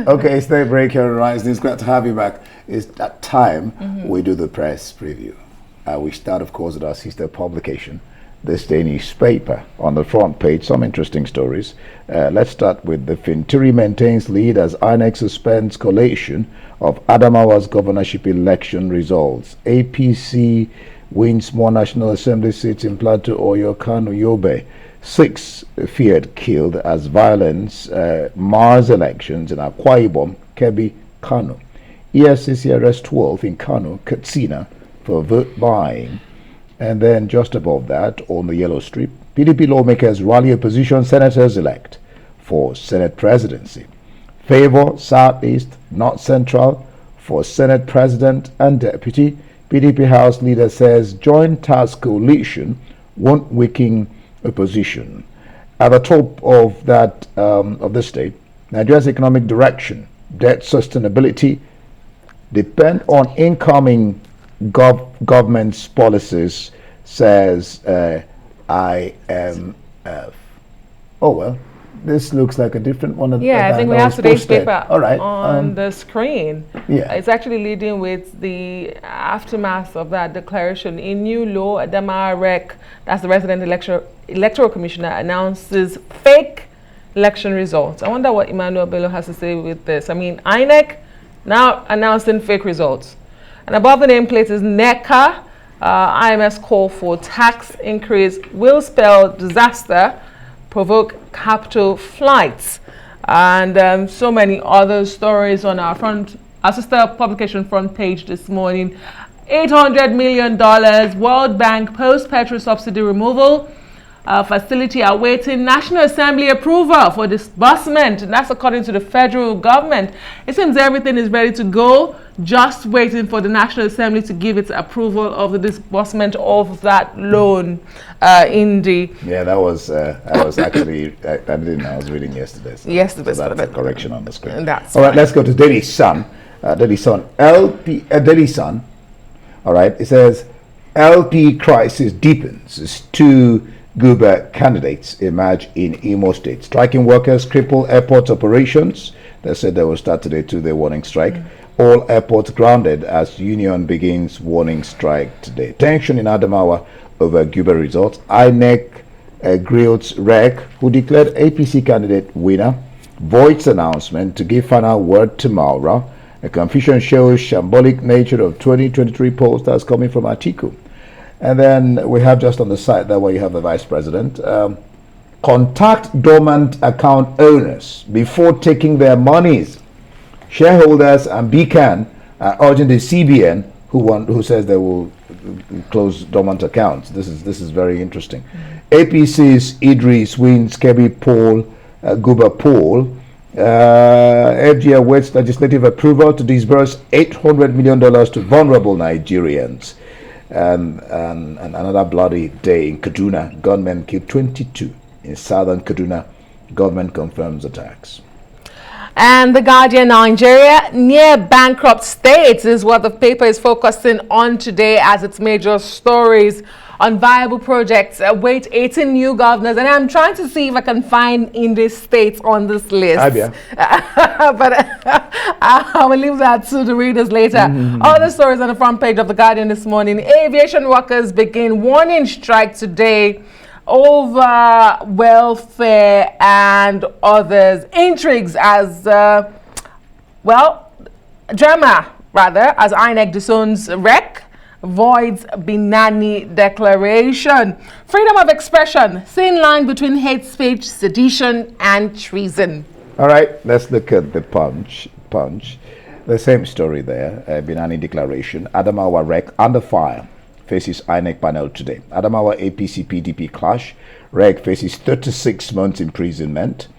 Okay, it's the break here, Rise. It's glad to have you back. It's that time we do the press preview. We start, of course, with our sister publication, this day newspaper. On the front page, some interesting stories. Let's start with the Fintiri maintains lead as INEC suspends collation of Adamawa's governorship election results. APC wins more National Assembly seats in Plateau, Oyo, Kano, Yobe. 6 feared killed as violence mars elections in Akwa Ibom, Kebbi, Kano. EFCC arrest 12 in Kano, Katsina for vote buying. And then just above that, on the yellow strip, PDP lawmakers rally opposition senators elect for Senate presidency. Favor Southeast, North Central for Senate president and deputy. PDP House leader says joint task coalition won't weaken opposition. At the top of that of the state, Nigeria's economic direction, debt sustainability depend on incoming government's policies, says IMF. Oh well, this looks like a different one. Yeah, I think we have today's paper all right, on the screen. Yeah, it's actually leading with the aftermath of that declaration. In new law, Adamawa Rec, that's the resident electoral commissioner, announces fake election results. I wonder what Emmanuel Bello has to say with this. I mean, INEC now announcing fake results. And above the nameplate is NECA. IMF's call for tax increase will spell disaster, provoke capital flights, and so many other stories on our sister publication front page this morning. $800 million World Bank post-petrol subsidy removal facility awaiting National Assembly approval for disbursement, and that's according to the federal government. It seems everything is ready to go, just waiting for the National Assembly to give its approval of the disbursement of that loan. Yeah, that was actually I didn't know. I was reading yesterday. So that's a correction on the screen. All right, let's go to Daily Sun. Daily Sun. Daily Sun. All right, it says LP crisis deepens as 2 Guber candidates emerge in Imo State. Striking workers cripple airport operations. They said they will start today to the warning strike. All airports grounded as union begins warning strike today. Tension in Adamawa over Guber results. INEC grills Rec, who declared APC candidate winner, voids announcement to give final word tomorrow. A confusion shows shambolic nature of 2023 polls that's coming from Atiku. And then we have just on the side there where you have the vice president. Contact dormant account owners before taking their monies. Shareholders and BCAN are urging the CBN, who says they will close dormant accounts. This is very interesting. APC's Idris wins Kebbi poll, Guber poll. FG awaits legislative approval to disburse $800 million to vulnerable Nigerians. And another bloody day in Kaduna. Gunmen killed 22 in southern Kaduna. Government confirms attacks. And the Guardian, Nigeria near bankrupt states is what the paper is focusing on today as its major stories. On viable projects await 18 new governors, and I'm trying to see if I can find in these states on this list. But I will leave that to the readers later. Other stories on the front page of the Guardian this morning. Aviation workers begin warning strike today over welfare and others. Intrigues as drama rather as INEC disowns Rec, voids Binani declaration. Freedom of expression, thin line between hate speech, sedition, and treason. All right, let's look at the punch. The same story there. Binani declaration. Adamawa Rec under fire faces INEC panel today. Adamawa APC PDP clash. Rec faces 36 months imprisonment.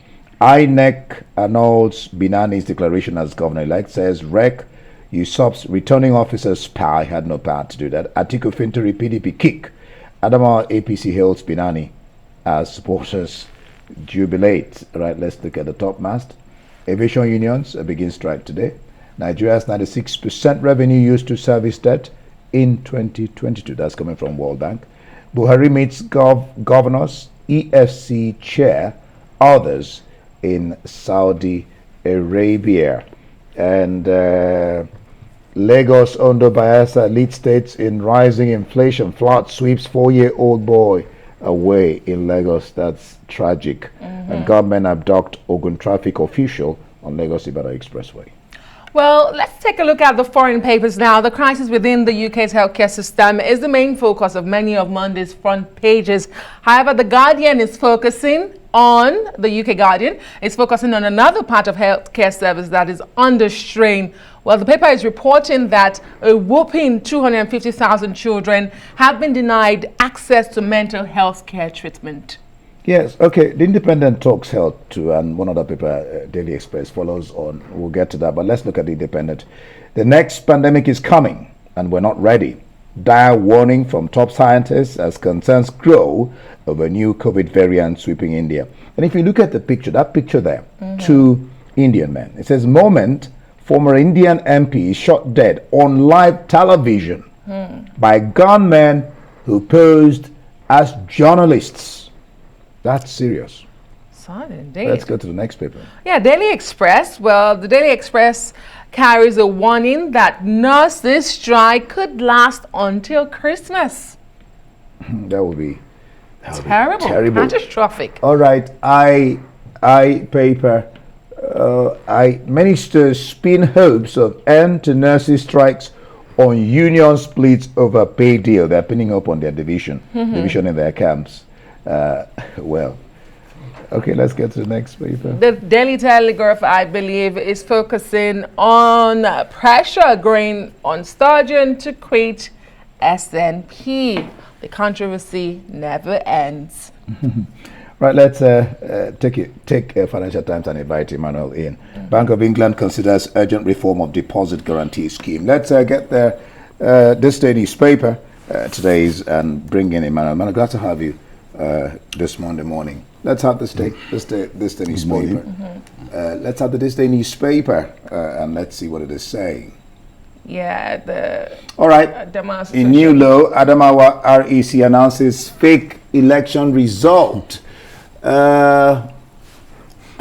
INEC annuls Binani's declaration as governor-elect. Says Rec usurps returning officer's power. Had no power to do that. Atiku Fintiri PDP kick. Adamawa APC hails Binani as supporters jubilate. Right, let's look at the top mast. Aviation unions begin strike today. Nigeria's 96% revenue used to service debt in 2022. That's coming from World Bank. Buhari meets governors, EFC chair, others in Saudi Arabia. And Lagos, Ondo, Bayelsa lead states in rising inflation. Flood sweeps 4-year-old boy away in Lagos. That's tragic. And government abduct Ogun traffic official on Lagos-Ibadan Expressway. Well, let's take a look at the foreign papers now. The crisis within the UK's healthcare system is the main focus of many of Monday's front pages. However, The Guardian is focusing on, the UK Guardian is focusing on another part of healthcare service that is under strain. Well, the paper is reporting that a whopping 250,000 children have been denied access to mental health care treatment. Yes, okay. The Independent talks health too, and one other paper, Daily Express, follows on. We'll get to that, but let's look at the Independent. The next pandemic is coming, and we're not ready. Dire warning from top scientists as concerns grow over new COVID variant sweeping India. And if you look at the picture, that picture there, two Indian men. It says, moment, former Indian MP is shot dead on live television by gunmen who posed as journalists. That's serious. Sad indeed. Let's go to the next paper. Yeah, Daily Express. Well, the Daily Express carries a warning that nurses' strike could last until Christmas. That would be terrible. Catastrophic. All right, paper. Ministers spin hopes of end to nurses' strikes on union splits over pay deal. They're pinning up on their division in their camps. Well, okay, let's get to the next paper. The Daily Telegraph, I believe, is focusing on pressure growing on Sturgeon to quit SNP. The controversy never ends. Right, let's take Financial Times and invite Emmanuel in. Bank of England considers urgent reform of deposit guarantee scheme. Let's get there. This day newspaper today's and bring in Emmanuel. Emmanuel, glad to have you this Monday morning. Let's have this day newspaper. Let's have this day newspaper and let's see what it is saying. Yeah, all right. In new law, Adamawa REC announces fake election result. I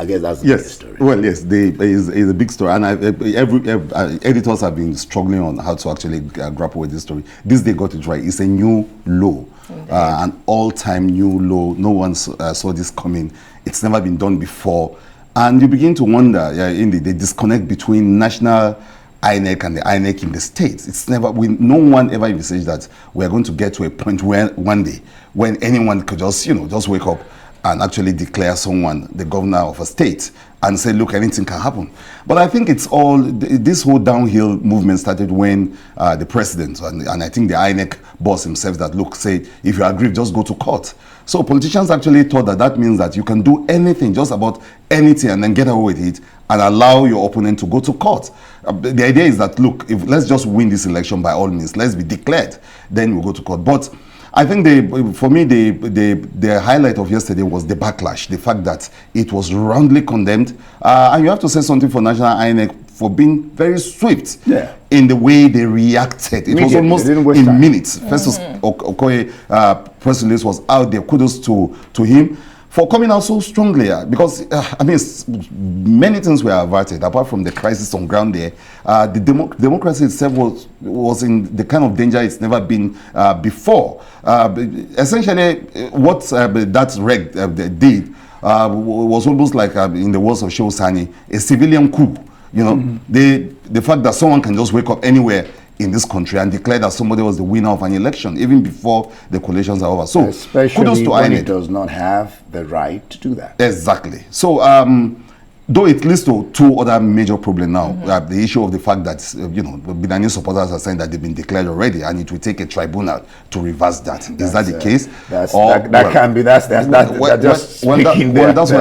guess that's the big story. Well, yes, it's a big story, and editors have been struggling on how to actually grapple with this story. This they got it right. It's a new law, an all-time new law. No one saw this coming. It's never been done before, and you begin to wonder, indeed, the disconnect between national INEC and the INEC in the states. It's never, no one ever envisaged that we're going to get to a point where one day when anyone could just wake up and actually declare someone the governor of a state and say, look, anything can happen. But I think it's all, this whole downhill movement started when the president, and I think the INEC boss himself that, look, say, if you agree, just go to court. So politicians actually thought that means that you can do anything, just about anything, and then get away with it and allow your opponent to go to court. The idea is that, look, let's just win this election by all means, let's be declared, then we'll go to court. But I think for me, the highlight of yesterday was the backlash, the fact that it was roundly condemned. And you have to say something for National INEC for being very swift in the way they reacted. It was almost in minutes. Festus Okoye press release was out there. Kudos to him for coming out so strongly, because I mean, many things were averted apart from the crisis on ground there. The democracy itself was in the kind of danger it's never been before. Essentially, what that reg did was almost like, in the words of Shehu Sani, a civilian coup. You know, the fact that someone can just wake up anywhere in this country and declare that somebody was the winner of an election even before the coalitions are over. So kudos to when INEC. It does not have the right to do that. Exactly. So though it leads to two other major problems now. The issue of the fact that Binani supporters are saying that they've been declared already, and it will take a tribunal to reverse that. Is that the case? That's what I'm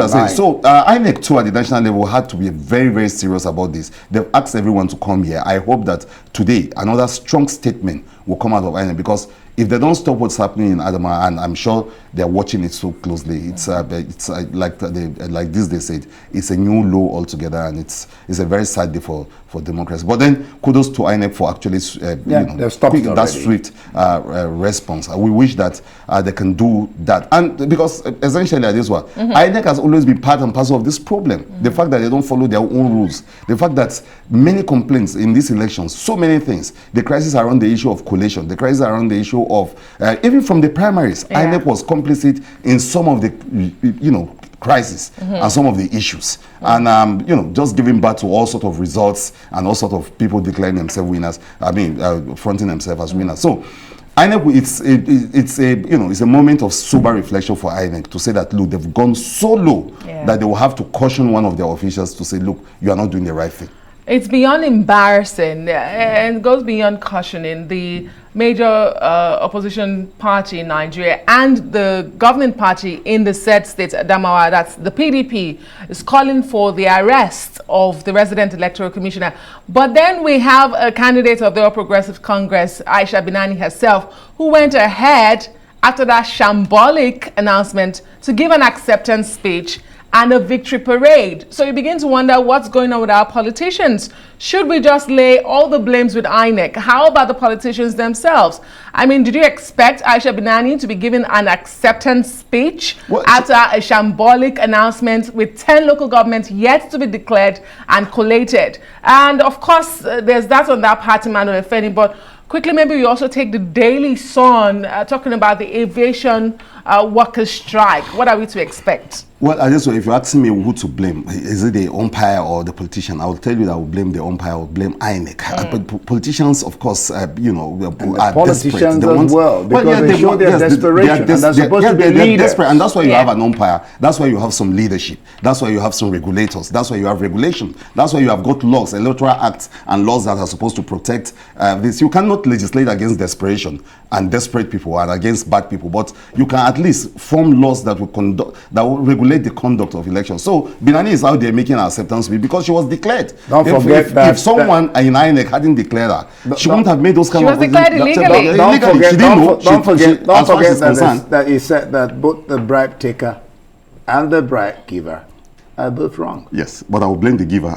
saying. So INEC too at the national level had to be very, very serious about this. They've asked everyone to come here. I hope that today another strong statement will come out of INEC, because If they don't stop what's happening in Adamawa, and I'm sure they're watching it so closely, it's like this they said, it's a new law altogether, and it's a very sad day for democracy. But then kudos to INEC for actually picking that swift response. We wish that they can do that, and because essentially this one, INEC has always been part and parcel of this problem. The fact that they don't follow their own rules, the fact that many complaints in these elections, so many things, the crisis around the issue of collation, the crisis around the issue of even from the primaries, INEC was complicit in some of the crisis and some of the issues, and just giving birth to all sort of results and all sort of people declaring themselves winners. Fronting themselves as winners. So INEC, it's a moment of sober reflection for INEC to say that, look, they've gone so low that they will have to caution one of their officials to say, look, you are not doing the right thing. It's beyond embarrassing and goes beyond cautioning. The major opposition party in Nigeria and the governing party in the said state, Adamawa, that's the PDP, is calling for the arrest of the resident electoral commissioner. But then we have a candidate of the All Progressive Congress, Aisha Binani herself, who went ahead after that shambolic announcement to give an acceptance speech and a victory parade. So you begin to wonder what's going on with our politicians. Should we just lay all the blames with INEC? How about the politicians themselves? I mean, did you expect Aisha Binani to be given an acceptance speech after a shambolic announcement with 10 local governments yet to be declared and collated? And of course, there's that on that party, Manuel Efeni, but quickly, maybe we also take the Daily Sun, talking about the aviation workers' strike. What are we to expect? Well, if you're asking me who to blame, is it the umpire or the politician? I will tell you that I will blame the umpire or blame INEC. But politicians, of course, are politicians as well, because they show their desperation, and they're supposed to be leaders. Desperate, and that's why you have an umpire. That's why you have some leadership. That's why you have some regulators. That's why you have regulation. That's why you have got laws, electoral acts, and laws that are supposed to protect this. You cannot legislate against desperation and desperate people and against bad people, but you can at least form laws that will regulate the conduct of elections. So Binani is out there making an acceptance speech because she was declared. Don't forget if someone in INEC hadn't declared her, she wouldn't have made those kind of. She was declared illegally. Don't forget that he said that both the bribe taker and the bribe giver are both wrong. Yes, but I will blame the giver.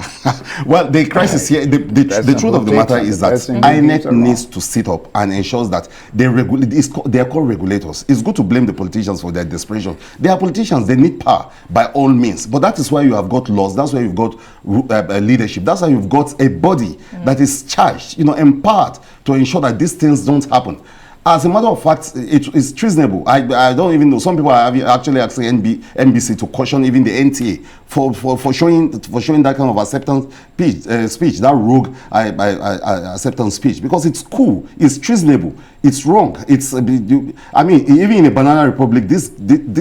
Well, the crisis here, the truth of the matter is that INEC needs to sit up and ensures that they are called regulators. It's good to blame the politicians for their desperation. They are politicians, they need power by all means. But that is why you have got laws, that's why you've got leadership, that's why you've got a body that is charged, empowered to ensure that these things don't happen. As a matter of fact, it's treasonable. I don't even know. Some people are actually asking NBC to caution even the NTA for showing that kind of acceptance speech, that rogue acceptance speech, because it's cool, it's treasonable, it's wrong. I mean, even in a banana republic, this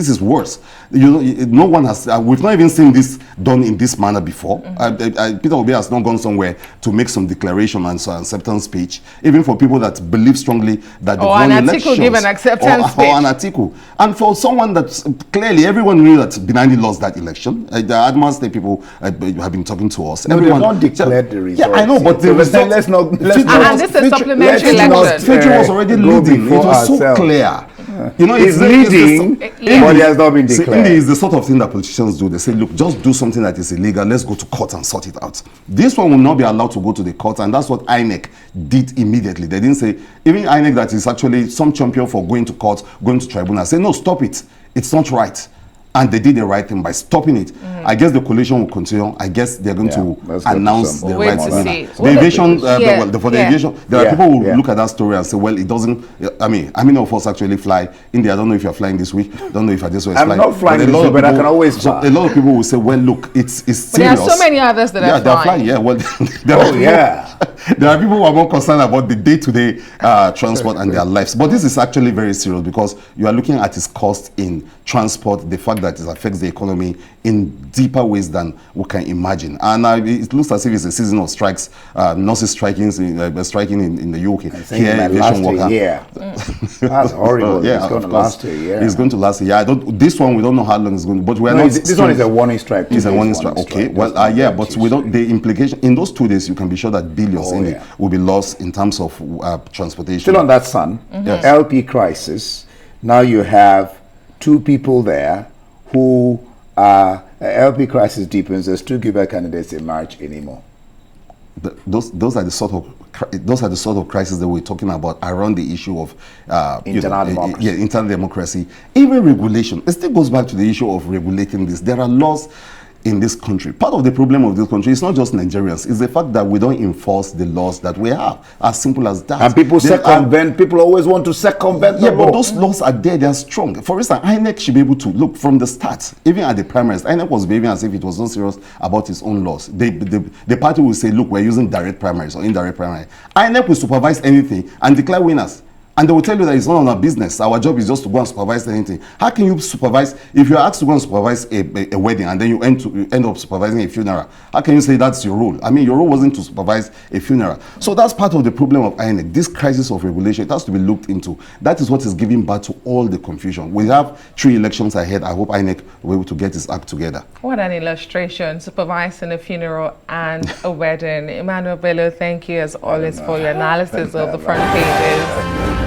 is worse. No one has. We've not even seen this done in this manner before. Peter Obi has not gone somewhere to make some declaration and acceptance speech, even for people that believe strongly that or an article give an acceptance speech. Or an article. And for someone that clearly everyone knew that Binani lost that election. The Adamawa State people have been talking to us. No, everyone, they've not declared the results. Yeah, I know, but the results. And this is supplementary election. Fitri was already leading. It was so clear. He's leading, but he has not been declared. It's the sort of thing that politicians do. They say, look, just do something that is illegal. Let's go to court and sort it out. This one will not be allowed to go to the court, and that's what INEC did immediately. They didn't say, even INEC that is actually some champion for going to court, going to tribunal, say, no, stop it. It's not right. And they did the right thing by stopping it. I guess the coalition will continue. I guess they're going to announce the right winner. The aviation, for the aviation, there are people who look at that story and say, well, it doesn't. I mean, how many of us actually fly? India, I don't know if you're flying this week. Don't know if I just was flying. I'm not flying this week, but I can always fly. A lot of people will say, well, look, it's serious. But there are so many others that are flying. Yeah, well, there are people who are more concerned about the day-to-day transport and their lives. But this is actually very serious because you are looking at its cost in transport, the fact that it affects the economy in deeper ways than we can imagine. And it looks as if it's a season of strikes, nurses striking in the UK. Here, last a year. That's horrible. Yeah, it's going to last a year. It's going to last a year. This one, we don't know how long it's going to, but we're not. This one is a warning strike. It's a warning strike. Okay. Well, yeah, but we don't. The implication in those 2 days, you can be sure that billions will be lost in terms of transportation. Still on that, son. Yes. LP crisis. Now you have 2 people there who LP crisis deepens. There's 2 Cuba candidates in March anymore. Those are the sort of crises that we're talking about around the issue of internal democracy. Internal democracy, even regulation. It still goes back to the issue of regulating this. There are laws in this country. Part of the problem of this country is not just Nigerians, it's the fact that we don't enforce the laws that we have. As simple as that. And people circumvent, people always want to circumvent the law. But those laws are there, they are strong. For instance, INEC should be able to look from the start, even at the primaries. INEC was behaving as if it was not serious about its own laws. The party will say, look, we're using direct primaries or indirect primaries. INEC will supervise anything and declare winners. And they will tell you that it's not our business. Our job is just to go and supervise anything. How can you supervise, if you're asked to go and supervise a wedding and then you end up supervising a funeral? How can you say that's your role? I mean, your role wasn't to supervise a funeral. So that's part of the problem of INEC. This crisis of regulation, it has to be looked into. That is what is giving birth to all the confusion. We have 3 elections ahead. I hope INEC will be able to get its act together. What an illustration, supervising a funeral and a wedding. Emmanuel Bello, thank you as always for your analysis of the front pages.